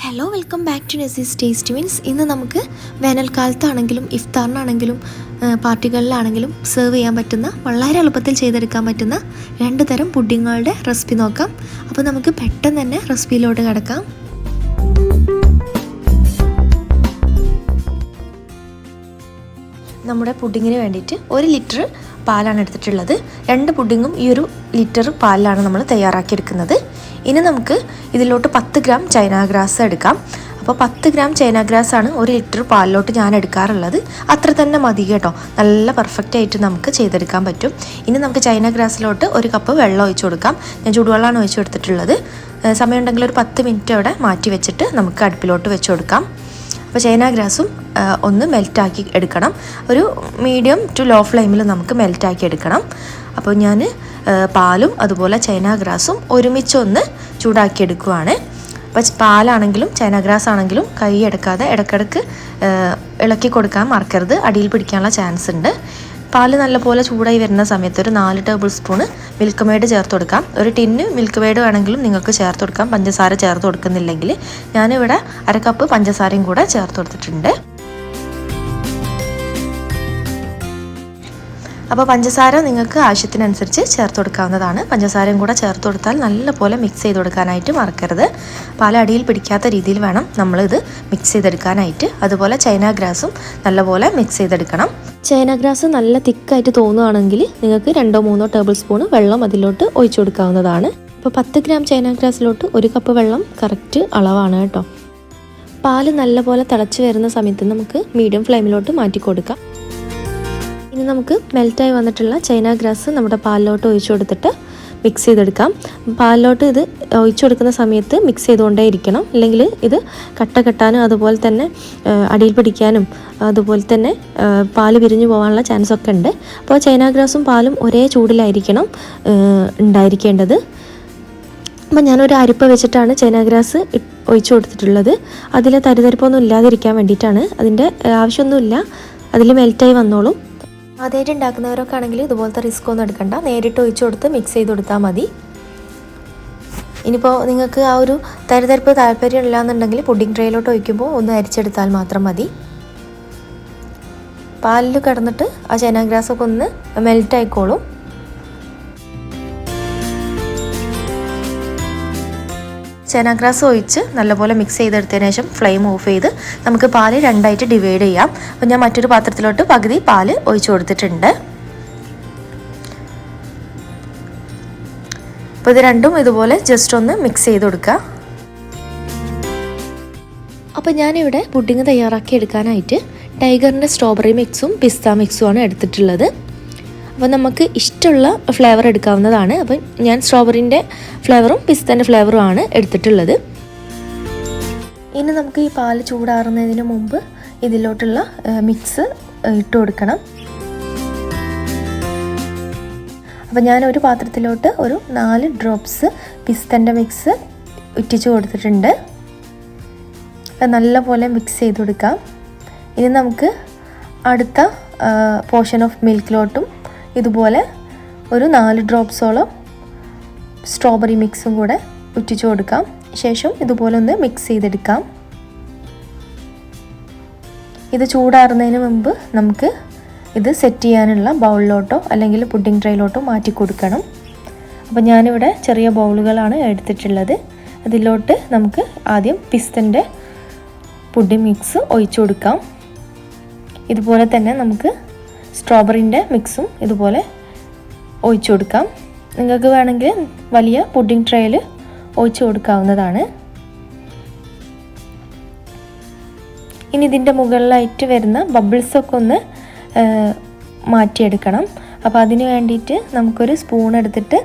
Hello, welcome back to നസീസ് taste means. ഇന്ന് നമുക്ക് വേനൽക്കാലത്താണെങ്കിലും ഇഫ്താറിനാണെങ്കിലും പാർട്ടികളിലാണെങ്കിലും സെർവ് ചെയ്യാൻ പറ്റുന്ന വളരെ എളുപ്പത്തിൽ ചെയ്തെടുക്കാൻ പറ്റുന്ന 2 തരം പുഡിങ്ങുകളുടെ റെസിപ്പി നോക്കാം. അപ്പോൾ നമുക്ക് പെട്ടെന്ന് തന്നെ റെസിപ്പിയിലോട്ട് കിടക്കാം. നമ്മുടെ പുഡിങ്ങിന് വേണ്ടിയിട്ട് 1 ലിറ്റർ പാലാണ് എടുത്തിട്ടുള്ളത്. 2 പുഡിങ്ങും ഈ 1 ലിറ്റർ പാലിലാണ് നമ്മൾ തയ്യാറാക്കിയെടുക്കുന്നത്. ഇനി നമുക്ക് ഇതിലോട്ട് 10 ഗ്രാം ചൈന ഗ്രാസ് എടുക്കാം. അപ്പോൾ 10 ഗ്രാം ചൈന ഗ്രാസ് ആണ് 1 ലിറ്റർ പാലിലോട്ട് ഞാൻ എടുക്കാറുള്ളത്. അത്ര തന്നെ മതി കേട്ടോ, നല്ല പെർഫെക്റ്റ് ആയിട്ട് നമുക്ക് ചെയ്തെടുക്കാൻ പറ്റും. ഇനി നമുക്ക് ചൈന ഗ്രാസിലോട്ട് 1 കപ്പ് വെള്ളം ഒഴിച്ചു കൊടുക്കാം. ഞാൻ ചൂടുവെള്ളമാണ് ഒഴിച്ചു കൊടുത്തിട്ടുള്ളത്. സമയമുണ്ടെങ്കിൽ ഒരു 10 മിനിറ്റ് അവിടെ മാറ്റി വെച്ചിട്ട് നമുക്ക് അടുപ്പിലോട്ട് വെച്ച് കൊടുക്കാം. അപ്പോൾ ചൈന ഗ്രാസും ഒന്ന് മെൽറ്റാക്കി എടുക്കണം. ഒരു മീഡിയം ടു ലോ ഫ്ലെയിമിൽ നമുക്ക് മെൽറ്റാക്കി എടുക്കണം. അപ്പോൾ ഞാൻ പാലും അതുപോലെ ചൈന ഗ്രാസും ഒരുമിച്ചൊന്ന് ചൂടാക്കി എടുക്കുവാണ്. അപ്പോൾ പാലാണെങ്കിലും ചൈന ഗ്രാസ് ആണെങ്കിലും കൈ എടുക്കാതെ ഇടയ്ക്കിടയ്ക്ക് ഇളക്കി കൊടുക്കാൻ മറക്കരുത്, അടിയിൽ പിടിക്കാനുള്ള ചാൻസ് ഉണ്ട്. പാല് നല്ലപോലെ ചൂടായി വരുന്ന സമയത്ത് ഒരു 4 ടേബിൾ സ്പൂണ് മിൽക്ക് മെയ്ഡ് ചേർത്ത് കൊടുക്കാം. ഒരു ടിന്ന് മിൽക്ക് മെയ്ഡ് വേണമെങ്കിലും നിങ്ങൾക്ക് ചേർത്ത് കൊടുക്കാം, പഞ്ചസാര ചേർത്ത് കൊടുക്കുന്നില്ലെങ്കിൽ. ഞാനിവിടെ 1 കപ്പ് പഞ്ചസാരയും കൂടെ ചേർത്ത് കൊടുത്തിട്ടുണ്ട്. അപ്പോൾ പഞ്ചസാര നിങ്ങൾക്ക് ആവശ്യത്തിനനുസരിച്ച് ചേർത്ത് കൊടുക്കാവുന്നതാണ്. പഞ്ചസാരയും കൂടെ ചേർത്ത് കൊടുത്താൽ നല്ലപോലെ മിക്സ് ചെയ്ത് കൊടുക്കാനായിട്ട് മറക്കരുത്. പാൽ അടിയിൽ പിടിക്കാത്ത രീതിയിൽ വേണം നമ്മളിത് മിക്സ് ചെയ്തെടുക്കാനായിട്ട്. അതുപോലെ ചൈന ഗ്രാസും നല്ലപോലെ മിക്സ് ചെയ്തെടുക്കണം. ചൈന ഗ്രാസ് നല്ല തിക്കായിട്ട് തോന്നുകയാണെങ്കിൽ നിങ്ങൾക്ക് 2-3 ടേബിൾ സ്പൂൺ വെള്ളം അതിലോട്ട് ഒഴിച്ചു കൊടുക്കാവുന്നതാണ്. അപ്പോൾ 10 ഗ്രാം ചൈന ഗ്രാസിലോട്ട് 1 കപ്പ് വെള്ളം കറക്റ്റ് അളവാണ് കേട്ടോ. പാല് നല്ലപോലെ തിളച്ച് വരുന്ന സമയത്ത് നമുക്ക് മീഡിയം ഫ്ലെയിമിലോട്ട് മാറ്റി കൊടുക്കാം. ഇനി നമുക്ക് മെൽറ്റായി വന്നിട്ടുള്ള ചൈന ഗ്രാസ് നമ്മുടെ പാലിലോട്ട് ഒഴിച്ചു കൊടുത്തിട്ട് മിക്സ് ചെയ്തെടുക്കാം. പാലിലോട്ട് ഇത് ഒഴിച്ചു കൊടുക്കുന്ന സമയത്ത് മിക്സ് ചെയ്തുകൊണ്ടേ ഇരിക്കണം, അല്ലെങ്കിൽ ഇത് കട്ട കെട്ടാനും അതുപോലെ തന്നെ അടിയിൽ പിടിക്കാനും അതുപോലെ തന്നെ പാല് പിരിഞ്ഞു പോകാനുള്ള ചാൻസ് ഒക്കെ ഉണ്ട്. അപ്പോൾ ചൈന ഗ്രാസും പാലും ഒരേ ചൂടിലായിരിക്കണം ഉണ്ടായിരിക്കേണ്ടത്. അപ്പോൾ ഞാനൊരു അരിപ്പ വെച്ചിട്ടാണ് ചൈന ഗ്രാസ് ഒഴിച്ചു കൊടുത്തിട്ടുള്ളത്. അതിൽ തരിതരിപ്പൊന്നും ഇല്ലാതിരിക്കാൻ വേണ്ടിയിട്ടാണ്. അതിൻ്റെ ആവശ്യമൊന്നുമില്ല, അതിൽ മെൽറ്റായി വന്നോളും. ആദ്യമായിട്ട് ഉണ്ടാക്കുന്നവരൊക്കെ ആണെങ്കിൽ ഇതുപോലത്തെ റിസ്ക് ഒന്നും എടുക്കണ്ട, നേരിട്ട് ഒഴിച്ചു കൊടുത്ത് മിക്സ് ചെയ്ത് കൊടുത്താൽ മതി. ഇനിയിപ്പോൾ നിങ്ങൾക്ക് ആ ഒരു തരിതരിപ്പ് താല്പര്യം ഇല്ലാന്നുണ്ടെങ്കിൽ പുഡിംഗ് ട്രേയിലോട്ട് ഒഴിക്കുമ്പോൾ ഒന്ന് അരിച്ചെടുത്താൽ മാത്രം മതി. പാലിൽ കിടന്നിട്ട് ആ ചൈന ഗ്രാസൊക്കെ ഒന്ന് മെൽറ്റ് ആയിക്കോളും. ചൈന ഗ്രാസ് ഒഴിച്ച് നല്ലപോലെ മിക്സ് ചെയ്തെടുത്തതിന് ശേഷം ഫ്ലെയിം ഓഫ് ചെയ്ത് നമുക്ക് പാല് 2ആയിട്ട് ഡിവൈഡ് ചെയ്യാം. അപ്പോൾ ഞാൻ മറ്റൊരു പാത്രത്തിലോട്ട് പകുതി പാല് ഒഴിച്ചു കൊടുത്തിട്ടുണ്ട്. അപ്പോൾ ഇത് രണ്ടും ഇതുപോലെ ജസ്റ്റ് ഒന്ന് മിക്സ് ചെയ്ത് കൊടുക്കുക. അപ്പോൾ ഞാനിവിടെ പുഡിങ് തയ്യാറാക്കി എടുക്കാനായിട്ട് ടൈഗറിൻ്റെ സ്ട്രോബെറി മിക്സും പിസ്ത മിക്സുമാണ് എടുത്തിട്ടുള്ളത്. അപ്പോൾ നമുക്ക് ഇഷ്ടമുള്ള ഫ്ലേവർ എടുക്കാവുന്നതാണ്. അപ്പം ഞാൻ സ്ട്രോബെറിൻ്റെ ഫ്ലേവറും പിസ്തൻ്റെ ഫ്ലേവറും ആണ് എടുത്തിട്ടുള്ളത്. ഇനി നമുക്ക് ഈ പാല് ചൂടാറുന്നതിന് മുമ്പ് ഇതിലോട്ടുള്ള മിക്സ് ഇട്ട് കൊടുക്കണം. അപ്പോൾ ഞാനൊരു പാത്രത്തിലോട്ട് ഒരു 4 ഡ്രോപ്സ് പിസ്തൻ്റെ മിക്സ് ഇറ്റിച്ച് കൊടുത്തിട്ടുണ്ട്. നല്ലപോലെ മിക്സ് ചെയ്ത് കൊടുക്കാം. ഇനി നമുക്ക് അടുത്ത പോർഷൻ ഓഫ് മിൽക്കിലോട്ടും ഇതുപോലെ ഒരു 4 ഡ്രോപ്സോളം സ്ട്രോബെറി മിക്സും കൂടെ ഉറ്റിച്ചു കൊടുക്കാം. ശേഷം ഇതുപോലെ ഒന്ന് മിക്സ് ചെയ്തെടുക്കാം. ഇത് ചൂടാറുന്നതിന് മുമ്പ് നമുക്ക് ഇത് സെറ്റ് ചെയ്യാനുള്ള ബൗളിലോട്ടോ അല്ലെങ്കിൽ പുഡിംഗ് ട്രേയിലോട്ടോ മാറ്റി കൊടുക്കണം. അപ്പോൾ ഞാനിവിടെ ചെറിയ ബൗളുകളാണ് എടുത്തിട്ടുള്ളത്. അതിലോട്ട് നമുക്ക് ആദ്യം പിസ്തൻ്റെ പുഡിംഗ് മിക്സ് ഒഴിച്ചു കൊടുക്കാം. ഇതുപോലെ തന്നെ നമുക്ക് സ്ട്രോബെറിൻ്റെ മിക്സും ഇതുപോലെ ഒഴിച്ചു കൊടുക്കാം. നിങ്ങൾക്ക് വേണമെങ്കിൽ വലിയ പുഡിംഗ് ട്രേയിൽ ഒഴിച്ചു കൊടുക്കാവുന്നതാണ്. ഇനി ഇതിൻ്റെ മുകളിലായിട്ട് വരുന്ന ബബിൾസൊക്കെ ഒന്ന് മാറ്റിയെടുക്കണം. അപ്പോൾ അതിന് വേണ്ടിയിട്ട് നമുക്കൊരു സ്പൂൺ എടുത്തിട്ട്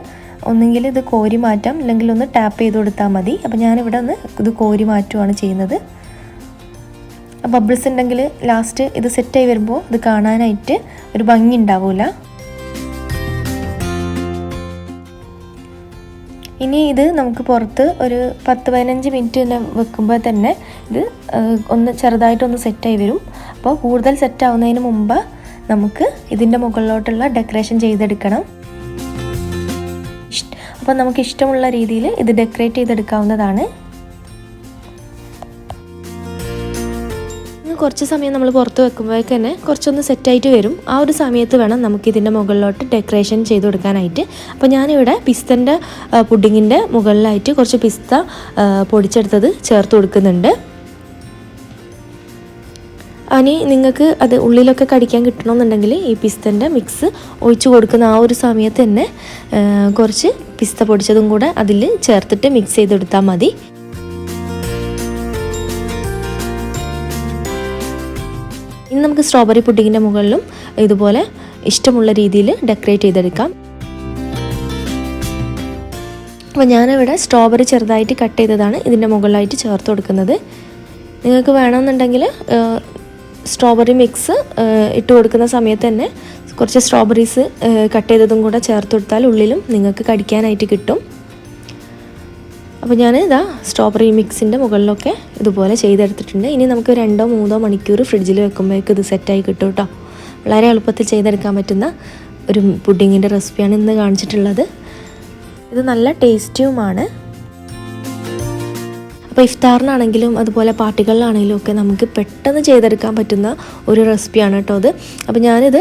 ഒന്നുകിൽ ഇത് കോരി മാറ്റാം, അല്ലെങ്കിൽ ഒന്ന് ടാപ്പ് ചെയ്ത് കൊടുത്താൽ മതി. അപ്പോൾ ഞാനിവിടെ ഒന്ന് ഇത് കോരി മാറ്റുകയാണ് ചെയ്യുന്നത്. ബബിൾസ് ഉണ്ടെങ്കിൽ ലാസ്റ്റ് ഇത് സെറ്റായി വരുമ്പോൾ ഇത് കാണാനായിട്ട് ഒരു ഭംഗി ഉണ്ടാവില്ല. ഇനി ഇത് നമുക്ക് പുറത്ത് ഒരു 10-15 മിനിറ്റ് തന്നെ വെക്കുമ്പോൾ തന്നെ ഇത് ഒന്ന് ചെറുതായിട്ടൊന്ന് സെറ്റായി വരും. അപ്പോൾ കൂടുതൽ സെറ്റാവുന്നതിന് മുമ്പ് നമുക്ക് ഇതിൻ്റെ മുകളിലോട്ടുള്ള ഡെക്കറേഷൻ ചെയ്തെടുക്കണം. അപ്പോൾ നമുക്ക് ഇഷ്ടമുള്ള രീതിയിൽ ഇത് ഡെക്കറേറ്റ് ചെയ്തെടുക്കാവുന്നതാണ്. കുറച്ച് സമയം നമ്മൾ പുറത്ത് വെക്കുമ്പോഴേക്ക് തന്നെ കുറച്ചൊന്ന് സെറ്റായിട്ട് വരും. ആ ഒരു സമയത്ത് വേണം നമുക്കിതിൻ്റെ മുകളിലോട്ട് ഡെക്കറേഷൻ ചെയ്ത് കൊടുക്കാനായിട്ട്. അപ്പോൾ ഞാനിവിടെ പിസ്തൻ്റെ പുഡിങ്ങിൻ്റെ മുകളിലായിട്ട് കുറച്ച് പിസ്ത പൊടിച്ചെടുത്തത് ചേർത്ത് കൊടുക്കുന്നുണ്ട്. ഇനി നിങ്ങൾക്ക് അത് ഉള്ളിലൊക്കെ കടിക്കാൻ കിട്ടണമെന്നുണ്ടെങ്കിൽ ഈ പിസ്തൻ്റെ മിക്സ് ഒഴിച്ച് കൊടുക്കുന്ന ആ ഒരു സമയത്ത് തന്നെ കുറച്ച് പിസ്ത പൊടിച്ചതും കൂടെ അതിൽ ചേർത്തിട്ട് മിക്സ് ചെയ്തെടുത്താൽ മതി. ഇനി നമുക്ക് സ്ട്രോബെറി പുഡിങ്ങിൻ്റെ മുകളിലും ഇതുപോലെ ഇഷ്ടമുള്ള രീതിയിൽ ഡെക്കറേറ്റ് ചെയ്തെടുക്കാം. അപ്പോൾ ഞാനിവിടെ സ്ട്രോബെറി ചെറുതായിട്ട് കട്ട് ചെയ്തതാണ് ഇതിൻ്റെ മുകളിലായിട്ട് ചേർത്ത് കൊടുക്കുന്നത്. നിങ്ങൾക്ക് വേണമെന്നുണ്ടെങ്കിൽ സ്ട്രോബെറി മിക്സ് ഇട്ട് കൊടുക്കുന്ന സമയത്ത് തന്നെ കുറച്ച് സ്ട്രോബെറീസ് കട്ട് ചെയ്തതും കൂടെ ചേർത്ത് കൊടുത്താൽ ഉള്ളിലും നിങ്ങൾക്ക് കടിക്കാനായിട്ട് കിട്ടും. അപ്പോൾ ഞാൻ സ്ട്രോബെറി മിക്സിൻ്റെ മുകളിലൊക്കെ ഇതുപോലെ ചെയ്തെടുത്തിട്ടുണ്ട്. ഇനി നമുക്ക് 2-3 മണിക്കൂർ ഫ്രിഡ്ജിൽ വെക്കുമ്പോഴേക്ക് ഇത് സെറ്റായി കിട്ടും കേട്ടോ. വളരെ എളുപ്പത്തിൽ ചെയ്തെടുക്കാൻ പറ്റുന്ന ഒരു പുഡിങ്ങിൻ്റെ റെസിപ്പിയാണ് ഇന്ന് കാണിച്ചിട്ടുള്ളത്. ഇത് നല്ല ടേസ്റ്റിയുമാണ്. അപ്പോൾ ഇഫ്താറിനാണെങ്കിലും അതുപോലെ പാർട്ടികളിലാണെങ്കിലും ഒക്കെ നമുക്ക് പെട്ടെന്ന് ചെയ്തെടുക്കാൻ പറ്റുന്ന ഒരു റെസിപ്പിയാണ് കേട്ടോ ഇത്. അപ്പോൾ ഞാനിത്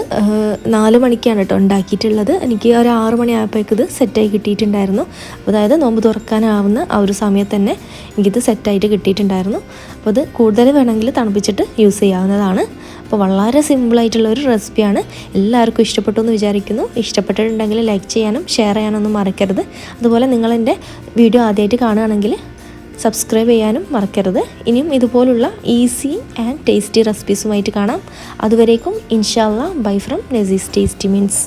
4 മണിക്കാണ് കേട്ടോ ഉണ്ടാക്കിയിട്ടുള്ളത്. എനിക്ക് ഒരു 6 മണിയായപ്പോഴേക്ക് ഇത് സെറ്റായി കിട്ടിയിട്ടുണ്ടായിരുന്നു. അതായത് നോമ്പ് തുറക്കാനാവുന്ന ആ ഒരു സമയത്ത് തന്നെ എനിക്കിത് സെറ്റായിട്ട് കിട്ടിയിട്ടുണ്ടായിരുന്നു. അപ്പോൾ ഇത് കൂടുതൽ വേണമെങ്കിൽ തണുപ്പിച്ചിട്ട് യൂസ് ചെയ്യാവുന്നതാണ്. അപ്പോൾ വളരെ സിമ്പിളായിട്ടുള്ള ഒരു റെസിപ്പിയാണ്. എല്ലാവർക്കും ഇഷ്ടപ്പെട്ടു എന്ന് വിചാരിക്കുന്നു. ഇഷ്ടപ്പെട്ടിട്ടുണ്ടെങ്കിൽ ലൈക്ക് ചെയ്യാനും ഷെയർ ചെയ്യാനൊന്നും മറക്കരുത്. അതുപോലെ നിങ്ങളെൻ്റെ വീഡിയോ ആദ്യമായിട്ട് കാണുകയാണെങ്കിൽ സബ്സ്ക്രൈബ് ചെയ്യാനും മറക്കരുത്. ഇനിയും ഇതുപോലുള്ള ഈസി ആൻഡ് ടേസ്റ്റി റെസിപ്പീസുമായിട്ട് കാണാം. അതുവരേക്കും ഇൻഷാ അല്ലാഹ് bye from Nasees tasty means.